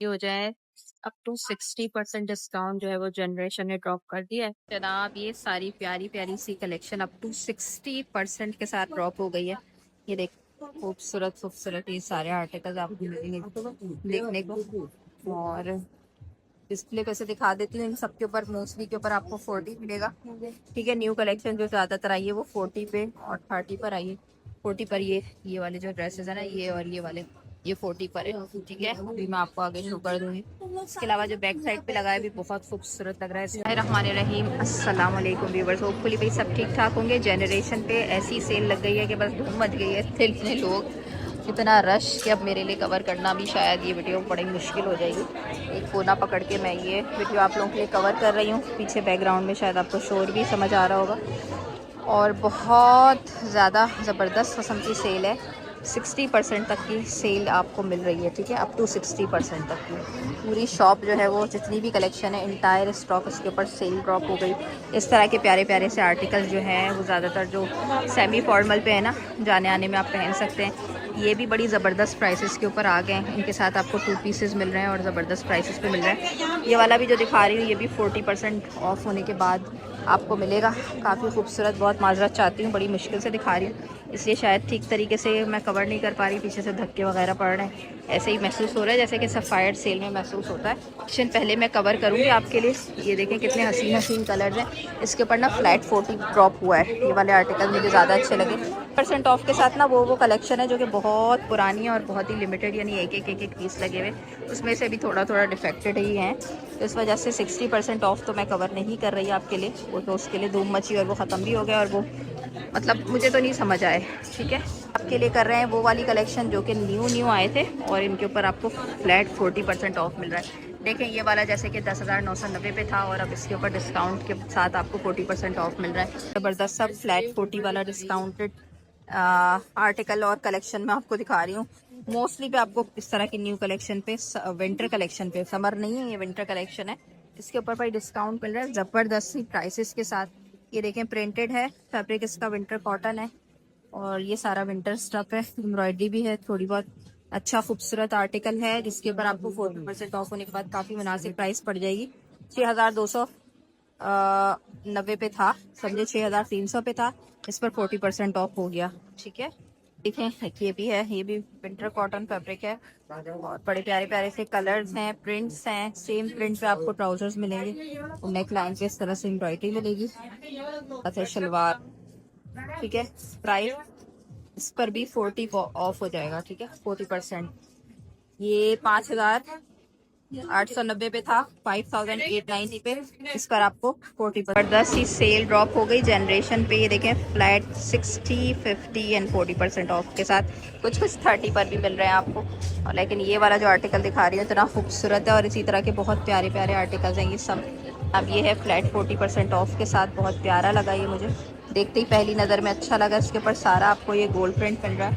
ये हो जाए अप टू 60% डिस्काउंट जो है वो जनरेशन ने ड्रॉप कर दिया है जनाब। ये सारी प्यारी प्यारी सी कलेक्शन अप टू 60% के साथ ड्रॉप हो गई है। ये देख खूबसूरत खूबसूरत ये सारे आर्टिकल्स आपको मिलेंगे देखने को। और डिस्प्ले पे से दिखा देती हूँ, इन सब के ऊपर मोस्टली के ऊपर आपको 40 मिलेगा। ठीक है, न्यू कलेक्शन जो ज़्यादातर आई है वो 40 पे और 30 पर आई है। 40 पर ये वाले जो ड्रेसेस है ना, ये और ये वाले ये 40 पर है। ठीक है, अभी मैं आपको आगे शो कर दूंगी। इसके अलावा जो बैक साइड पे लगा है भी बहुत खूबसूरत लग रहा है। बिस्मिर्रहमानिर्रहीम, अस्सलाम वालेकुम व्यूअर्स। होपफुली भाई सब ठीक ठाक होंगे। जनरेशन पे ऐसी सेल लग गई है कि बस धूम मच गई है। इतने लोग, इतना रश कि अब मेरे लिए कवर करना भी शायद ये वीडियो बड़ी मुश्किल हो जाएगी। एक कोना पकड़ के मैं ये वीडियो आप लोगों के लिए कवर कर रही हूँ। पीछे बैकग्राउंड में शायद आपको शोर भी समझ आ रहा होगा। और बहुत ज़्यादा ज़बरदस्त किस्म की सेल है। 60% तक की सेल आपको मिल रही है। ठीक है, अप टू 60% तक की पूरी शॉप जो है वो जितनी भी कलेक्शन है इंटायर स्टॉक उसके ऊपर सेल ड्रॉप हो गई। इस तरह के प्यारे प्यारे से आर्टिकल्स जो हैं वो ज़्यादातर जो सेमी फॉर्मल पे है ना, जाने आने में आप पहन सकते हैं। ये भी बड़ी ज़बरदस्त प्राइसेस के ऊपर आ गए हैं। इनके साथ आपको 2 पीसेस मिल रहे हैं और ज़बरदस्त प्राइसेस पे मिल रहे हैं। ये वाला भी जो दिखा रही हूँ ये भी 40% ऑफ होने के बाद आपको मिलेगा। काफ़ी खूबसूरत, बहुत माजरत चाहती हूँ, बड़ी मुश्किल से दिखा रही हूँ इसलिए शायद ठीक तरीके से मैं कवर नहीं कर पा रही। पीछे से धक्के वगैरह पड़ रहे हैं, ऐसे ही महसूस हो रहा है जैसे कि सफ़ायर सेल में महसूस होता है। ऑप्शन पहले मैं कवर करूँगी आपके लिए। ये देखें कितने हसीन हसीन कलर्स हैं। इसके ऊपर ना फ्लैट 40 ड्रॉप हुआ है। ये वाले आर्टिकल मुझे ज़्यादा अच्छे लगे। % ऑफ के साथ ना वो कलेक्शन है जो कि बहुत पुरानी है और बहुत ही लिमिटेड, यानी एक एक पीस लगे हुए, उसमें से भी थोड़ा थोड़ा डिफेक्टेड ही हैं। तो इस वजह से 60% ऑफ तो मैं कवर नहीं कर रही आपके लिए। वो तो उसके लिए धूम मची और वो ख़त्म भी हो गया और वो मतलब मुझे तो नहीं समझ आए। ठीक है, आपके लिए कर रहे हैं वो वाली कलेक्शन जो कि न्यू आए थे और इनके ऊपर आपको फ्लैट 40% ऑफ मिल रहा है। देखें ये वाला जैसे कि 10,990 पे था और अब इसके ऊपर डिस्काउंट के साथ आपको 40% ऑफ मिल रहा है। ज़बरदस्त सब फ्लैट 40 वाला डिस्काउंटेड आर्टिकल और कलेक्शन मैं आपको दिखा रही हूँ। मोस्टली पे आपको इस तरह की न्यू कलेक्शन पे, विंटर कलेक्शन पे, समर नहीं है ये विंटर कलेक्शन है, इसके ऊपर भाई डिस्काउंट मिल रहा है ज़बरदस्त सी प्राइसेस के साथ। ये देखें प्रिंटेड है, फैब्रिक इसका विंटर कॉटन है और ये सारा विंटर स्टफ है। एम्ब्रॉयडरी भी है थोड़ी बहुत। अच्छा खूबसूरत आर्टिकल है जिसके ऊपर आपको 40% ऑफ होने के बाद काफ़ी मुनासिब प्राइस पड़ जाएगी। 6,290 पे था, समझे 6,300 पे था, इस पर 40% ऑफ हो गया। ठीक है, देखें ये भी है, ये भी विंटर कॉटन फैब्रिक है और बड़े प्यारे प्यारे से कलर्स हैं, प्रिंट्स हैं। सेम प्रिंट पे आपको ट्राउजर्स मिलेंगे, नेक लाइन पे इस तरह से एम्ब्रॉयडरी मिलेगी। अच्छा शलवार, ठीक है। प्राइस इस पर भी 40 ऑफ हो जाएगा। ठीक है, 40%। ये 5,890 पे था, 5,890 पे, इस पर आपको 40%। जबरदस्त ही सेल ड्रॉप हो गई जनरेशन पे। ये देखें फ्लैट 60, 50 एंड 40% ऑफ के साथ कुछ 30 पर भी मिल रहे हैं आपको। और लेकिन ये वाला जो आर्टिकल दिखा रही हूँ इतना खूबसूरत है और इसी तरह के बहुत प्यारे प्यारे आर्टिकल्स हैं ये सब। अब ये है फ्लैट 40% ऑफ के साथ, बहुत प्यारा लगा ये मुझे, देखते ही पहली नज़र में अच्छा लगा। इसके ऊपर सारा आपको ये गोल्ड प्रिंट मिल रहा है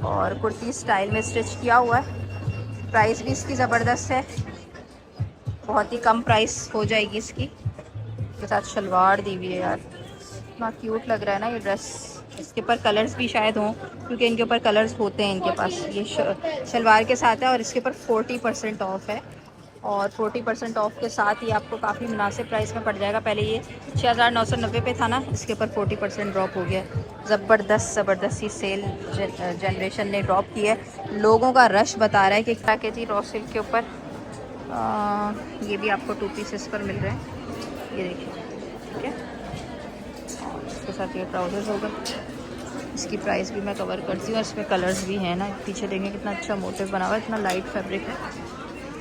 और कुर्ती स्टाइल में स्टिच किया हुआ है। प्राइस भी इसकी ज़बरदस्त है, बहुत ही कम प्राइस हो जाएगी इसकी। के साथ शलवार दी हुई है यार, इतना क्यूट लग रहा है ना ये ड्रेस। इसके ऊपर कलर्स भी शायद हों क्योंकि इनके ऊपर कलर्स होते हैं इनके पास। ये शलवार के साथ है और इसके ऊपर 40% ऑफ है और 40% ऑफ के साथ ही आपको काफ़ी मुनासिब प्राइस में पड़ जाएगा। पहले ये 6,990 पे था ना, इसके ऊपर 40% ड्रॉप हो गया। ज़बरदस्त ज़बरदस्त ही सेल जनरेशन ने ड्रॉप की है। लोगों का रश बता रहा है कि क्या कहती रॉ सिल्क के ऊपर। ये भी आपको 2 पीसेस पर मिल रहे हैं, ये देखिए। ठीक है, और इसके साथ ये ट्राउजर्स होगा। इसकी प्राइस भी मैं कवर करती हूँ और इसमें कलर्स भी हैं ना, पीछे देखेंगे कितना अच्छा मोटिव बना हुआ है, इतना लाइट फैब्रिक है।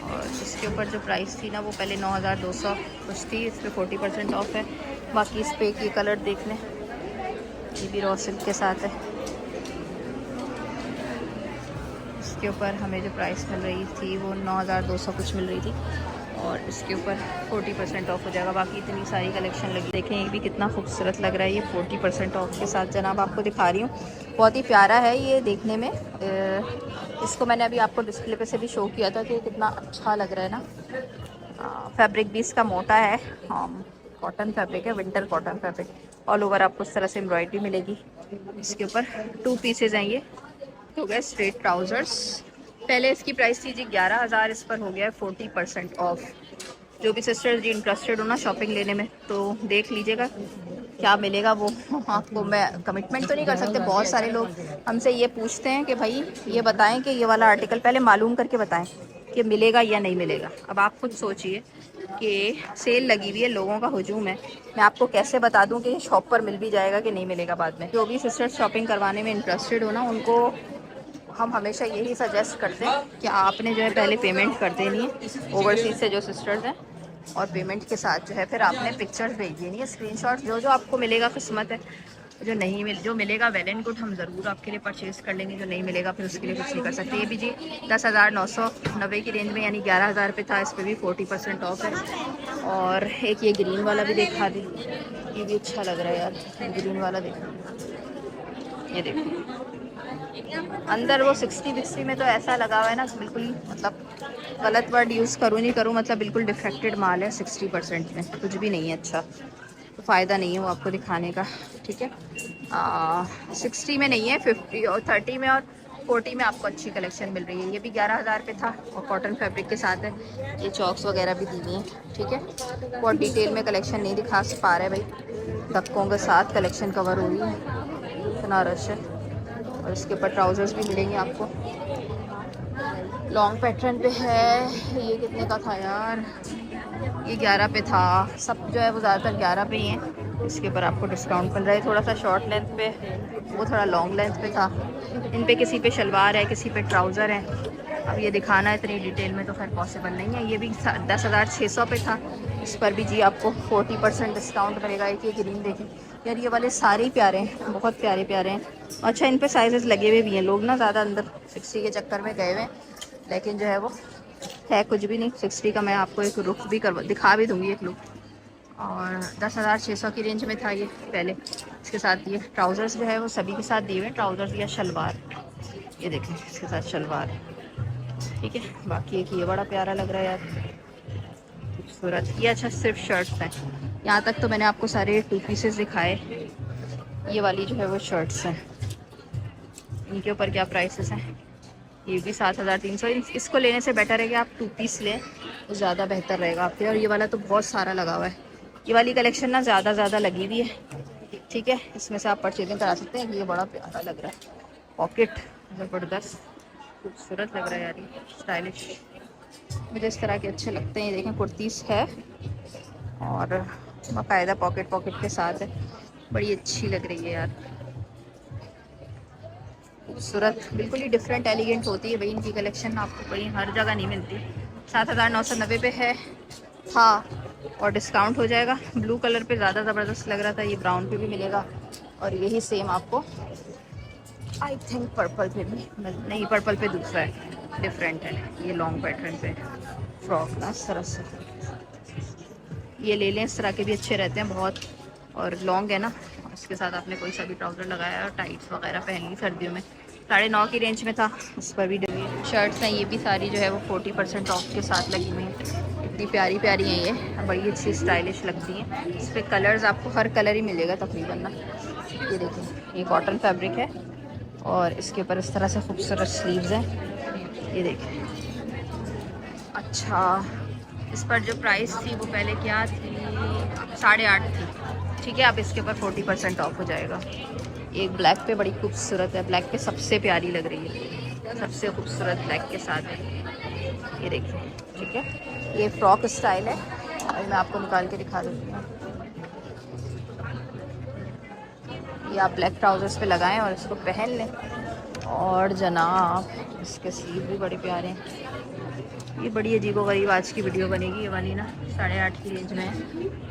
और इसके ऊपर जो प्राइस थी ना वो पहले 9,200 कुछ थी, इस पर 40% ऑफ है। बाकी इस पे ये कलर देख लें, ये भी रॉ सिल्क के साथ है। इसके ऊपर हमें जो प्राइस मिल रही थी वो 9,200 कुछ मिल रही थी और इसके ऊपर 40% ऑफ हो जाएगा। बाकी इतनी सारी कलेक्शन लगी, देखें ये भी कितना खूबसूरत लग रहा है। ये 40% ऑफ के साथ जनाब आपको दिखा रही हूँ, बहुत ही प्यारा है ये देखने में। इसको मैंने अभी आपको डिस्प्ले पे से भी शो किया था कि कितना अच्छा लग रहा है ना। फैब्रिक भी इसका मोटा है, कॉटन फैब्रिक है, winter cotton fabric. All over आपको इस तरह से एम्ब्रॉयडरी मिलेगी। इसके ऊपर 2 पीसेज हैं ये, हो गए स्ट्रेट ट्राउजर्स पहले इसकी प्राइस थी जी 11,000, इस पर हो गया है 40% ऑफ। जो भी सिस्टर्स जी इंटरेस्टेड हो ना शॉपिंग लेने में तो देख लीजिएगा क्या मिलेगा वो। आपको मैं कमिटमेंट तो नहीं कर सकते, बहुत सारे लोग हमसे ये पूछते हैं कि भाई ये बताएं कि ये वाला आर्टिकल पहले मालूम करके बताएं कि मिलेगा या नहीं मिलेगा। अब आप खुद सोचिए कि सेल लगी हुई है, लोगों का हुजूम है, मैं आपको कैसे बता दूं कि शॉप पर मिल भी जाएगा कि नहीं मिलेगा बाद में। जो भी सिस्टर्स शॉपिंग करवाने में इंटरेस्टेड हो ना उनको हम हमेशा यही सजेस्ट करते हैं कि आपने जो है पहले पेमेंट कर देनी है ओवरसीज से जो सिस्टर्स हैं, और पेमेंट के साथ जो है फिर आपने पिक्चर्स भेज देनी है, स्क्रीनशॉट। जो जो आपको मिलेगा किस्मत है, जो नहीं जो मिलेगा वेल एंड गुड, हम ज़रूर आपके लिए परचेज़ कर लेंगे। जो नहीं मिलेगा फिर उसके लिए कुछ नहीं कर सकते। ये भी जी 10,990 की रेंज में यानी 11,000 पे था, इस पर भी 40% ऑफ है। और एक ये ग्रीन वाला भी दिखा दी, ये भी अच्छा लग रहा है यार, ग्रीन वाला देखो, ये देखो अंदर वो 60 में तो ऐसा लगा हुआ है ना बिल्कुल ही, मतलब गलत वर्ड यूज़ करूँ नहीं करूँ, मतलब बिल्कुल डिफेक्टेड माल है। 60% में कुछ भी नहीं है अच्छा, तो फ़ायदा नहीं है वो आपको दिखाने का, ठीक है। 60 में नहीं है, 50 और 30 में और 40 में आपको अच्छी कलेक्शन मिल रही है। ये भी 11,000 पे था और कॉटन फैब्रिक के साथ है। ये चॉक्स वगैरह भी दी हुई हैं, ठीक है। बहुत डिटेल में कलेक्शन नहीं दिखा पा रहे भाई, धक्कों के साथ कलेक्शन कवर हो रही है, इतना रश है। और इसके ऊपर ट्राउजर्स भी मिलेंगे आपको, लॉन्ग पैटर्न पे है। ये कितने का था यार, ये 11 पे था। सब जो है वो ज़्यादातर 11 पे ही हैं। इसके ऊपर आपको डिस्काउंट मिल रहा है। थोड़ा सा शॉर्ट लेंथ पे, वो थोड़ा लॉन्ग लेंथ पे था। इन पे किसी पे शलवार है, किसी पे ट्राउज़र है। अब ये दिखाना इतनी डिटेल में तो खैर पॉसिबल नहीं है। ये भी 10,600 पे था, इस पर भी जी आपको 40% डिस्काउंट मिलेगा। एक ये ग्रीन देखिए यार, ये वाले सारे ही प्यारे हैं, बहुत प्यारे प्यारे हैं। अच्छा इन पे साइजेस लगे हुए भी हैं, लोग ना ज़्यादा अंदर 60 के चक्कर में गए हुए हैं, लेकिन जो है वो है कुछ भी नहीं। 60 का मैं आपको एक रुख भी दिखा भी दूँगी एक लुक। और 10,600 की रेंज में था ये पहले। इसके साथ ये ट्राउज़र्स जो है वो सभी के साथ दिए हुए हैं, ट्राउज़र्स या शलवार, ये देखें इसके साथ शलवार, ठीक है। बाकी एक ये बड़ा प्यारा लग रहा है यार, खूबसूरत। ये अच्छा सिर्फ शर्ट्स हैं, यहाँ तक तो मैंने आपको सारे 2 पीसेस दिखाए। ये वाली जो है वो शर्ट्स हैं, इनके ऊपर क्या प्राइसेस हैं। ये भी 7,300। इसको लेने से बेटर है कि आप 2 पीस लें, तो ज़्यादा बेहतर रहेगा आपके। और ये वाला तो बहुत सारा लगा हुआ है, ये वाली कलेक्शन ना ज़्यादा लगी हुई है, ठीक है। इसमें से आप परचेजिंग करा सकते हैं। ये बड़ा प्यारा लग रहा है, पॉकेट ज़बरदस्त खूबसूरत लग रहा है यार, ये स्टाइलिश। मुझे इस तरह के अच्छे लगते हैं। ये देखें कुर्तीस है और बाकायदा पॉकेट के साथ है, बड़ी अच्छी लग रही है यार, खूबसूरत, बिल्कुल ही डिफरेंट एलिगेंट होती है भाई इनकी कलेक्शन, आपको कहीं हर जगह नहीं मिलती। 7,990 पे है था और डिस्काउंट हो जाएगा। ब्लू कलर पे ज़्यादा ज़बरदस्त लग रहा था, ये ब्राउन पे भी मिलेगा। और यही सेम आपको आई थिंक पर्पल पे भी नहीं, पर्पल पे दूसरा है, डिफरेंट है। ये लॉन्ग पैटर्न पे फ्रॉक ना इस तरह से, ये ले लें, इस तरह के भी अच्छे रहते हैं बहुत। और लॉन्ग है ना, इसके साथ आपने कोई सा भी ट्राउज़र लगाया और टाइट्स वगैरह पहन ली सर्दियों में। 9.5 की रेंज में था, इस पर भी शर्ट्स हैं। ये भी सारी जो है वो 40% ऑफ के साथ लगी हुई हैं। इतनी प्यारी प्यारी हैं ये, बड़ी अच्छी स्टाइलिश लगती हैं। इस पर कलर्स आपको हर कलर ही मिलेगा तकरीबन ना। ये देखिए ये कॉटन फैब्रिक है और इसके ऊपर इस तरह से खूबसूरत स्लीव्स हैं, ये देखिए। अच्छा इस पर जो प्राइस थी वो पहले क्या थी, 8.5 थी, ठीक है। अब इसके ऊपर 40% ऑफ हो जाएगा। एक ब्लैक पे बड़ी खूबसूरत है, ब्लैक पे सबसे प्यारी लग रही है, सबसे खूबसूरत ब्लैक के साथ है, ये देखिए, ठीक है। ये फ्रॉक स्टाइल है और मैं आपको निकाल के दिखा देती हूँ। ये आप ब्लैक ट्राउजर्स पे लगाएं और इसको पहन लें। और जनाब इसके स्लीव भी बड़े प्यारे हैं। ये बड़ी अजीबोगरीब आज की वीडियो बनेगी ये वाली ना, 8.5 की रेंज में है,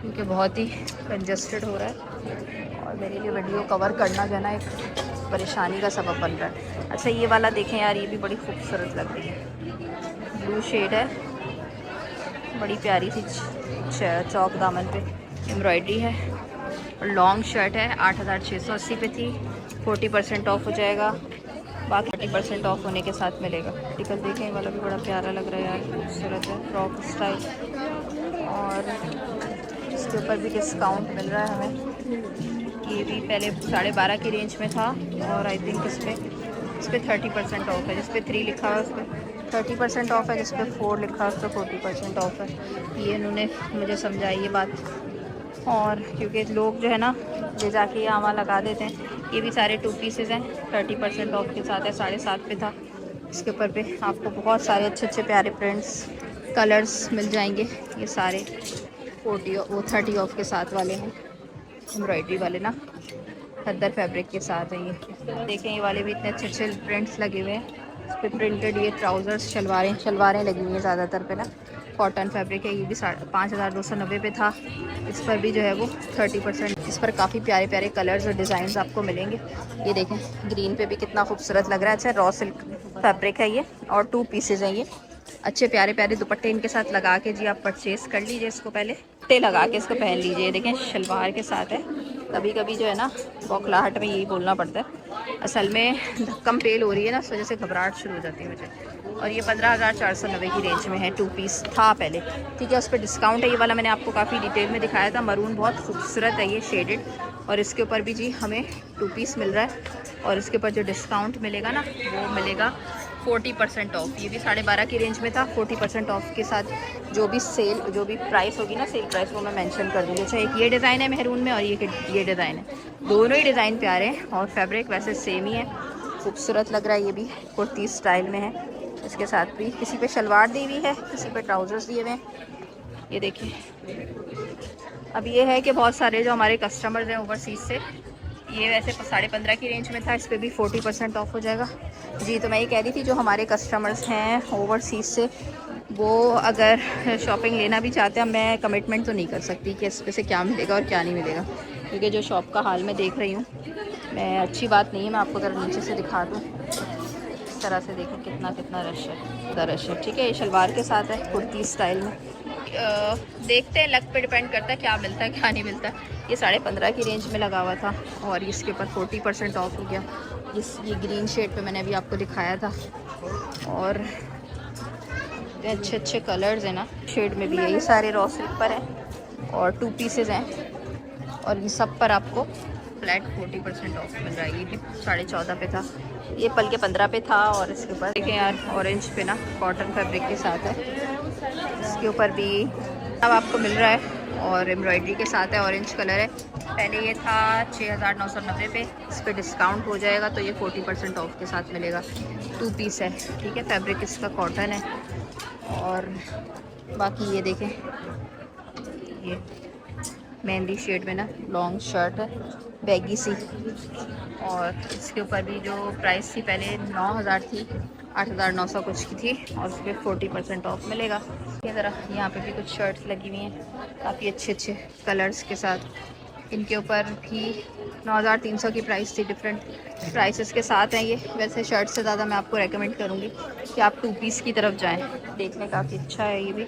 क्योंकि बहुत ही कंजस्टेड हो रहा है और मेरे लिए वीडियो कवर करना जो है ना एक परेशानी का सबब बन रहा है। अच्छा ये वाला देखें यार, ये भी बड़ी खूबसूरत लग रही है, ब्लू शेड है, बड़ी प्यारी सी चौक दामन पे एम्ब्रॉयडरी है और लॉन्ग शर्ट है। 8,680 पे थी, 40% ऑफ हो जाएगा, बाकी 40% ऑफ होने के साथ मिलेगा। आर्टिकल देखें, ये वाला भी बड़ा प्यारा लग रहा है यार, खूबसूरत है, फ्रॉक स्टाइल। और इसके ऊपर भी डिस्काउंट मिल रहा है हमें। ये भी पहले 12.5 की रेंज में था और आई थिंक इस पर इस पर 30% ऑफ है, जिस पे 3 लिखा हुआ है उस पर 30% ऑफ है, जिस पे 4 लिखा है उस पर 40% ऑफ है। ये इन्होंने मुझे समझाई ये बात। और क्योंकि लोग जो है ना ले जाके यहाँ वहाँ लगा देते हैं। ये भी सारे 2 पीसेज हैं, 30% ऑफ के साथ है, 7.5 पे था। इसके ऊपर पे आपको बहुत सारे अच्छे अच्छे प्यारे प्रिंट्स कलर्स मिल जाएंगे। ये सारे 30 ऑफ के साथ वाले हैं, एम्ब्रॉयडरी वाले ना, खद्दर फैब्रिक के साथ है। ये देखें, ये वाले भी इतने अच्छे अच्छे प्रिंट्स लगे हुए हैं। इस पर प्रिंटेड ये ट्राउज़र्स शलवारें लगी हुई हैं ज़्यादातर पे ना, कॉटन फैब्रिक है। ये भी 5290 पे था। इस पर भी जो है वो 30%। इस पर काफ़ी प्यारे प्यारे कलर्स और डिज़ाइन आपको मिलेंगे। ये देखें, ग्रीन पे भी कितना खूबसूरत लग रहा है। अच्छा, रॉ सिल्क फैब्रिक है ये और 2 पीसेज हैं ये। अच्छे प्यारे प्यारे दुपट्टे इनके साथ लगा के जी आप परचेज़ कर लीजिए इसको, पहले दुपट्टे लगा के इसको पहन लीजिए। देखें, शलवार के साथ है। कभी कभी जो है ना बौखलाहट में यही बोलना पड़ता है, असल में धक्कम पेल हो रही है ना, इस वजह से घबराहट शुरू हो जाती है मुझे। और ये 15,490 की रेंज में है, 2 पीस था पहले, ठीक है। उस पर डिस्काउंट है। ये वाला मैंने आपको काफ़ी डिटेल में दिखाया था, मरून बहुत खूबसूरत है ये शेडेड। और इसके ऊपर भी जी हमें 2 पीस मिल रहा है। और इसके ऊपर जो डिस्काउंट मिलेगा ना वो मिलेगा 40% ऑफ। ये भी 12.5 की रेंज में था, 40% ऑफ के साथ जो भी प्राइस होगी ना, सेल प्राइस, वो मैं मेंशन कर दूँगी। अच्छा, एक ये डिज़ाइन है मेहरून में और ये डिज़ाइन है। दोनों ही डिज़ाइन प्यारे हैं और फैब्रिक वैसे सेम ही है, खूबसूरत लग रहा है। ये भी कुर्ती स्टाइल में है। इसके साथ भी किसी पे शलवार दी हुई है, किसी पे ट्राउज़र्स दिए हुए हैं। ये देखिए, अब ये है कि बहुत सारे जो हमारे कस्टमर्स हैं ओवरसीज़ से, ये वैसे 15.5 की रेंज में था, इस पर भी 40% ऑफ हो जाएगा जी। तो मैं ये कह रही थी, जो हमारे कस्टमर्स हैं ओवरसीज़ से, वो अगर शॉपिंग लेना भी चाहते हैं, मैं कमिटमेंट तो नहीं कर सकती कि इस पे से क्या मिलेगा और क्या नहीं मिलेगा, क्योंकि जो शॉप का हाल मैं देख रही हूँ मैं, अच्छी बात नहीं है। मैं आपको ज़रा नीचे से दिखा दूँ, इस तरह से देखें कितना रश है, ठीक है। ये शलवार के साथ है कुर्ती स्टाइल में। देखते हैं, लक पे डिपेंड करता है क्या मिलता है क्या नहीं मिलता। ये 15.5 की रेंज में लगा हुआ था और इसके ऊपर 40% ऑफ हो गया। ये ग्रीन शेड पे मैंने अभी आपको दिखाया था। और अच्छे अच्छे कलर्स हैं ना, शेड में भी है। ये सारे रॉ सिल्क पर हैं और 2 पीसेज हैं और ये सब पर आपको फ्लैट 40% ऑफ मिल रहा है। ये भी 14.5 पे था, ये पल के 15 पे था। और इसके ऊपर देखें यार, ऑरेंज पे ना कॉटन फैब्रिक के साथ है, इसके ऊपर भी अब आपको मिल रहा है और एम्ब्रॉयडरी के साथ है, ऑरेंज कलर है। पहले ये था 6,990 पे, इस पर डिस्काउंट हो जाएगा तो ये 40% ऑफ के साथ मिलेगा। 2 पीस है, ठीक है। फैब्रिक इसका कॉटन है। और बाकी ये देखें, ये मेहंदी शेड में ना लॉन्ग शर्ट है, बैगी सी। और इसके ऊपर भी जो प्राइस थी पहले 9,000 थी, 8,900 कुछ की थी और उस पर 40% ऑफ मिलेगा। ये ज़रा यहाँ पे भी कुछ शर्ट्स लगी हुई हैं काफ़ी अच्छे अच्छे कलर्स के साथ। इनके ऊपर भी 9,300 की प्राइस थी, डिफरेंट प्राइसेस के साथ हैं ये। वैसे शर्ट से ज़्यादा मैं आपको रेकमेंड करूँगी कि आप 2 पीस की तरफ जाएँ। देखने काफ़ी अच्छा है। ये भी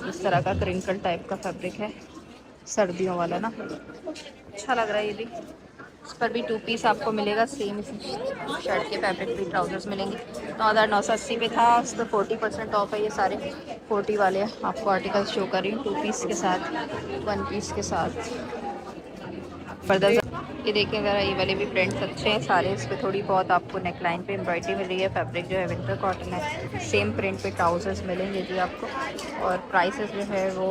इस तरह का क्रिंकल टाइप का फैब्रिक है, सर्दियों वाला ना, अच्छा लग रहा है ये भी। इस पर भी 2 पीस आपको मिलेगा, सेम इसी शर्ट के फैब्रिक भी ट्राउजर्स मिलेंगे। 9,980 पे था, उस पर 40% ऑफ है। ये सारे 40 वाले आपको आर्टिकल शो कर रही हूँ, 2 पीस के साथ, 1 पीस के साथ। पर्दा ये देखें ज़रा, ये वाले भी प्रिंट्स अच्छे हैं सारे। इस पर थोड़ी बहुत आपको नेक लाइन पर एम्ब्रॉयडरी मिल रही है। फैब्रिक जो है विंटर कॉटन है, सेम प्रिंट पे ट्राउजर्स मिलेंगे जी आपको। और प्राइसेस जो है वो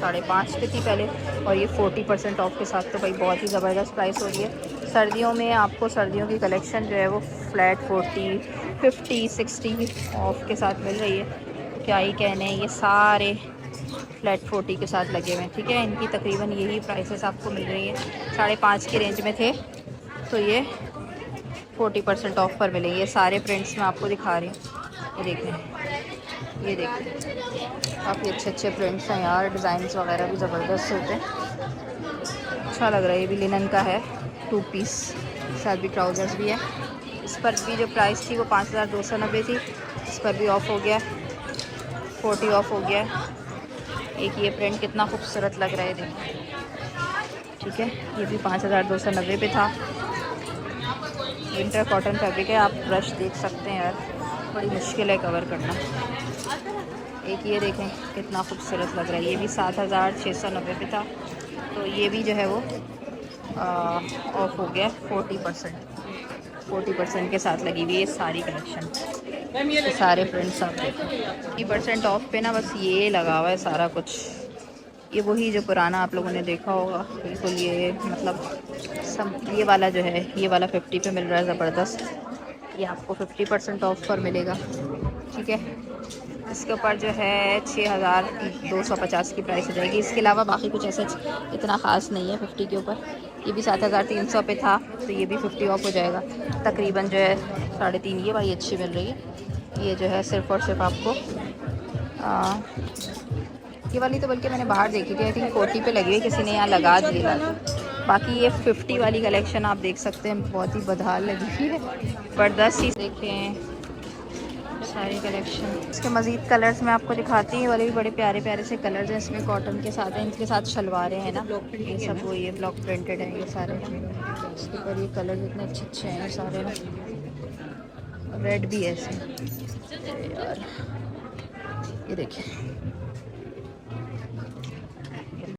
5.5 पे थी पहले और ये 40% ऑफ के साथ, तो भाई बहुत ही ज़बरदस्त प्राइस हो रही है। सर्दियों में आपको सर्दियों की कलेक्शन जो है वो फ्लैट 40, 50, 60 ऑफ के साथ मिल रही है। क्या ही कहने हैं, ये सारे फ्लैट 40 के साथ लगे हुए हैं, ठीक है। इनकी तकरीबन यही प्राइसेस आपको मिल रही है। 5.5 की रेंज में थे तो ये 40% ऑफ पर मिलेंगे। ये सारे प्रिंट्स मैं आपको दिखा रही हूँ, ये देखें काफ़ी अच्छे अच्छे प्रिंट्स हैं यार। डिज़ाइंस वगैरह भी ज़बरदस्त होते हैं, अच्छा लग रहा है। ये भी लिनन का है, 2 पीस, साथ भी ट्राउज़र्स भी है। इस पर भी जो प्राइस थी वो 5,290 थी, इस पर भी ऑफ़ हो गया, 40 ऑफ हो गया। एक ये प्रिंट कितना खूबसूरत लग रहा है, देखिए, ठीक है। ये भी 5,290 पे था। विंटर कॉटन फैब्रिक है, आप ब्रश देख सकते हैं यार, बड़ी मुश्किल है कवर करना। एक ये देखें कितना खूबसूरत लग रहा है, ये भी 7,690 पे था, तो ये भी जो है वो ऑफ हो गया 40%। 40% के साथ लगी हुई है ये सारी कलेक्शन। ये सारे प्रिंट्स आप देखो 50% ऑफ पे ना बस ये लगा हुआ है सारा कुछ। ये वही जो पुराना आप लोगों ने देखा होगा बिल्कुल, ये मतलब सब ये वाला जो है ये वाला 50 पे मिल रहा है ज़बरदस्त। ये आपको 50% ऑफ पर मिलेगा, ठीक है। इसके ऊपर जो है 6250 की प्राइस हो जाएगी। इसके अलावा बाकी कुछ ऐसा इतना ख़ास नहीं है 50 के ऊपर। ये भी 7300 पे था तो ये भी 50 ऑफ हो जाएगा तकरीबन जो है 3.5। ये वाली अच्छी मिल रही है, ये जो है सिर्फ़ और सिर्फ आपको ये वाली तो बल्कि मैंने बाहर देखी थी, आई थिंक 40 पे लगी है, किसी ने यहाँ लगा दी है। बाकी ये 50 वाली कलेक्शन आप देख सकते हैं, बहुत ही बदहाल लगी हुई है, ज़बरदस्त ही देखें सारी कलेक्शन। इसके मज़ीद कलर्स मैं आपको दिखाती हूँ, वाले भी बड़े प्यारे प्यारे से कलर्स हैं इसमें, कॉटन के साथ हैं, इनके साथ शलवारें हैं ना, ये सब वो ये ब्लॉक प्रिंटेड है ये सारे। इसके ऊपर ये कलर इतने अच्छे अच्छे हैं सारे ना, रेड भी है इसमें यार, ये देखिए